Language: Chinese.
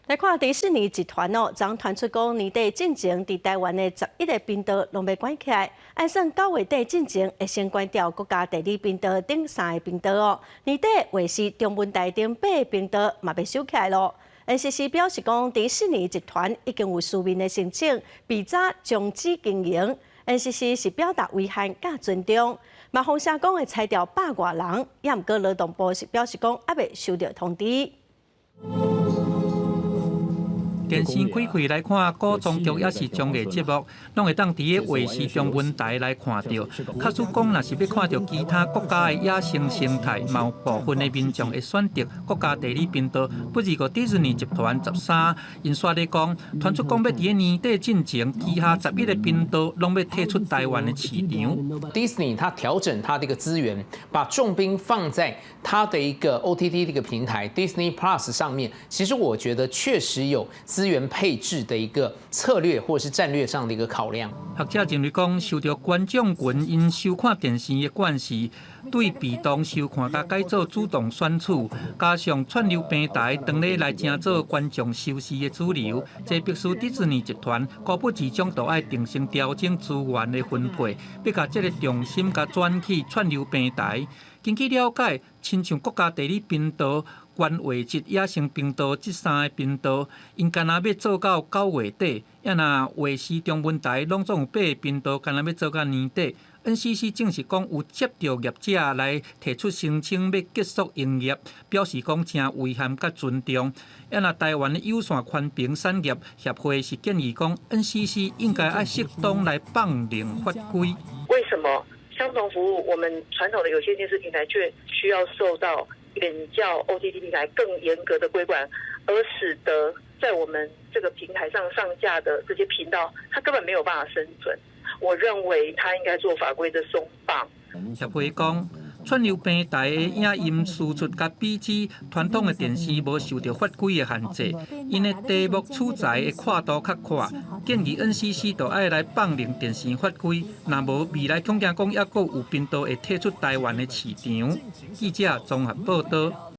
来看迪士尼集团哦，昨传出讲年底进前伫台湾的11个频道拢要关起来，按算9月底进前会先关掉国家地理频道顶3个频道哦。年底卫视中文台顶8个频道嘛要收起来咯。NCC 表示讲，迪士尼集团已经有书面的申请，比早终止经营。NCC 是表达遗憾甲尊重。马洪社讲会裁掉100多人，也毋过劳动部是表示讲还未收到通知。电视开开来看，古装剧也是综艺节目，拢会当伫个卫视中文台来看到。假使讲若是要看到其他国家的野生生态，嘛有部分的民众会选择国家地理频道，不如个迪士尼集团13，因说咧讲，传出讲要伫个年底进前，旗下11个频道拢要退出台湾的市场。Disney 它调整它的一个资源，把重兵放在它的一个 OTT 的一个平台 Disney Plus 上面。其实我觉得确实有资源配置的一个策略或是战略上的一个考量。学者认为讲，受到观众群因收看电视的关系，对被动收看甲改做主动选取，加上串流平台当咧来正做观众收视的主流，这必须迪士尼集团固不自将都爱定性调整资源的分配，要甲这个重心甲转去串流平台。根据了解，亲像国家地理频道、关话节野生频道这3个频道，因干那要做到9月底，也那卫视中文台拢总有8个频道，干那要做到年底。NCC 证实讲有接到业者来提出申请要结束营业，表示讲真遗憾甲尊重。也那台湾的有线宽频产业协会是建议讲 NCC 应该要适当来放领法规。为什么相同服务，我们传统的有线电视平台却需要受到远较 OTT 平台更严格的规管，而使得在我们这个平台上上架的这些频道，它根本没有办法生存。我认为它应该做法规的松绑。协会讲，串流平台的影音输出甲比之传统的电视无受到法规的限制，因的题目取材的跨度较宽，建议 NCC 就爱来放领电视法规，若无未来恐惊讲抑阁有频道会退出台湾的市场。记者综合报道。